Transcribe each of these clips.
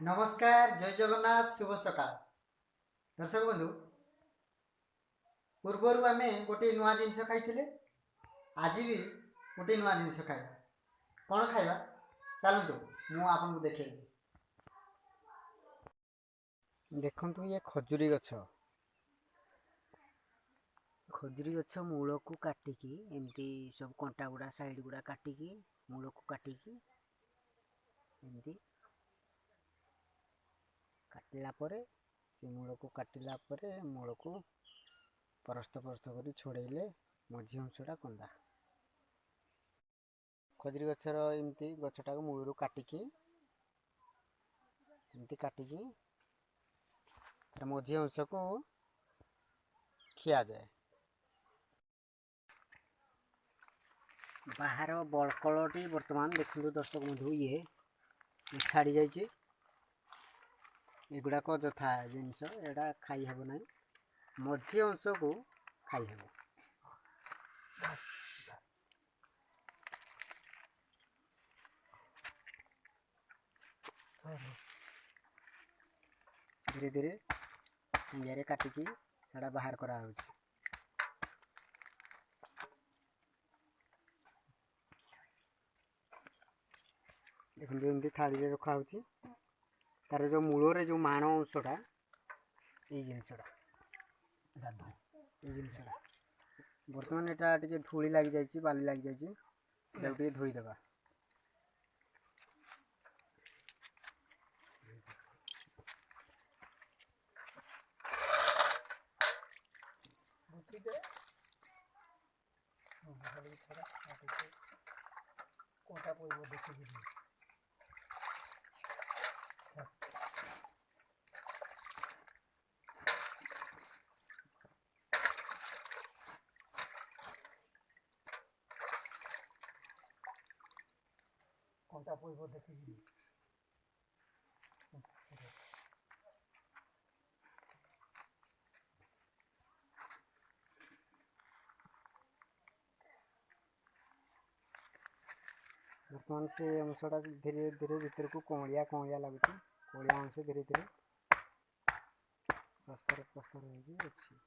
नमस्कार जय जगन्नाथ शुभ सकाळ दर्शक बंधु पूर्वर आम गोटे नुआ जिनस खाई आज भी गोटे नुआ जिनस खाई कौन खाଇବା चलतु मु आपको देखेबी देखु ये खजुरी गछ मूल को काटिकी एमती सब कंटा गुड़ा साइड गुड़ा काटिकी मूल को काटिकी एमती काटला परे से मूल को काटिला परे मूल को परस्त परस्त कर छोड़ेले मझी अंशटा कंदा खजुरी गछर एमती गछटा को मूलरू काटिकी एमती काटिकी मझी अंश को खिया जाए बाहर बड़कलटी बर्तमान देखो दर्शक बंधु ये छाड़ी जाइए एगुड़ाक जथा जिनस एटा खाई हेब ना मझी अंश को खाई हेब धीरे धीरे ये काटिकी सेटा बाहर करा देखते एमती थाली रखा तार जो मूल जो माण अंशटा ये जिनसटा बर्तमान यहाँ टे धूली लग जाए बाली लग जाए धोईदेवा कंटा पड़ब देखिए बर्तमान से अंशटा धीरे धीरे भीतर को कौलिया कौलिया लगुच कौलिया अंश धीरे धीरे प्रस्तर प्रस्तर अच्छी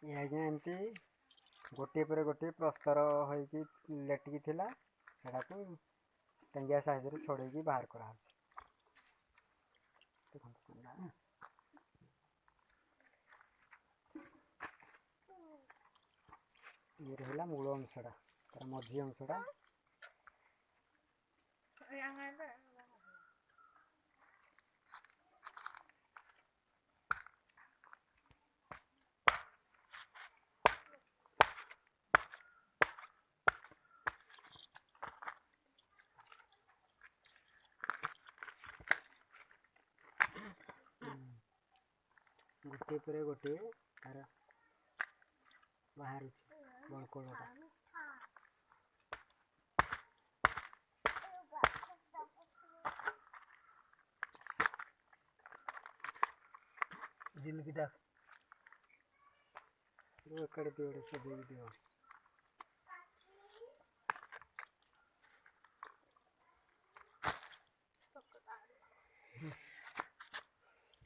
ये आज्ञा एमती गोटे पर गोटे प्रस्तर होगी लेटिकी थिला सेटा को टेंगिया साइज छोड़े बाहर करा ये रहा मूल अंशटा तार मझी अंशटा गोटे पर गोटे तार बाहर बड़कलटा जिंदगीटा कड़े दियो सजे दियो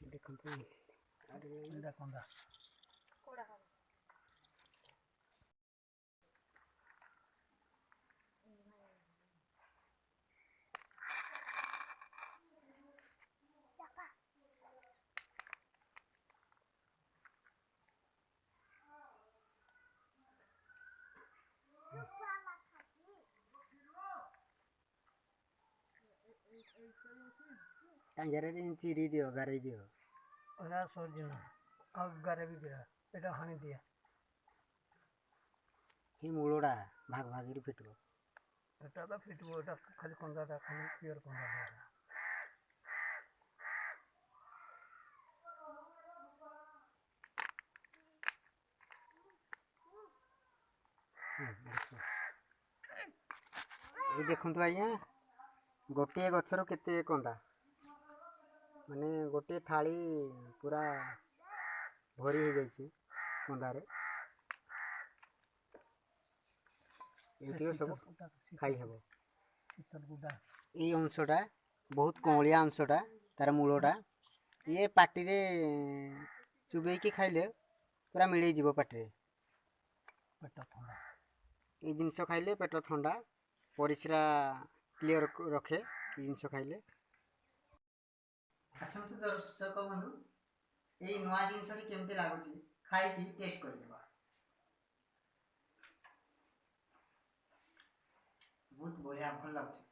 देखो कंदा टांगरे चिरी दियो गारे दियो सरजना अब गारे भी दिया एटा हानि दिया ही मूलटा भाग भाग फिटब एटा तो फिटब एटा खाली कंदाटा खाली प्योर कंदा ये देखो आज्ञा गोटे गचर केते कंदा ମାନେ गोटे थाली पूरा भरी हो जाइए कंदारे ये सब खाई हेब ये अंशटा बहुत कौलिया अंशटा तार मूलटा ये पार्टी रे चुबैकी खाइले पूरा मिल जीव पार्टी पेट ठंडा ये जिनस खाइले पेट ठंडा परिस्रा क्लियर रखे ये जिनस खाइले आसंतु दर्शक बंधु ये नुआ जिनसटी केमती लागुची खाई की टेस्ट करबा बहुत बढ़िया भल लागुची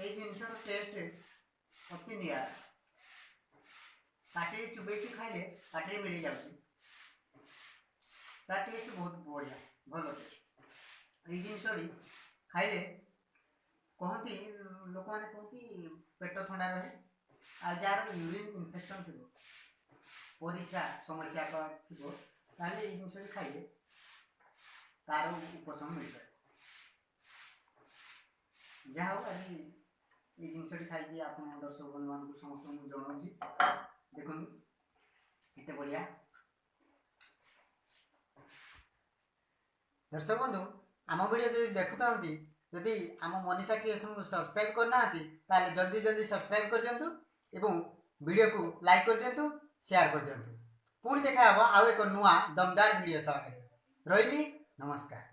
ये जिनसर टेस्ट अति निया पाटी चुबैकी खाइले पाटी मिल जाउची तार टेस्ट बहुत बढ़िया भल टेस्ट ये जिनसटी खाइले कहती लोक मैंने कहती पेट ठंडा रहे आ जार यूरिन इन्फेक्शन थी परिस्रा समस्या थी ताले ये जिन खाइले तार उपशम मिल पाए जहाँ हो आज ये जिनटी खाई आप दर्शक बंधु मान समस्त जनाऊँगी देखो एत बढ़िया दर्शक बंधु आम वीडियो जो देखुता जदि आम मनीषा क्रिएशन को सब्सक्राइब करना ताले जल्दी जल्दी सब्सक्राइब कर दिंतु एवं वीडियो को लाइक कर दिंतु शेयर कर दिंतु पुणी देखा आउ एक नुआ दमदार वीडियो सह रही नमस्कार।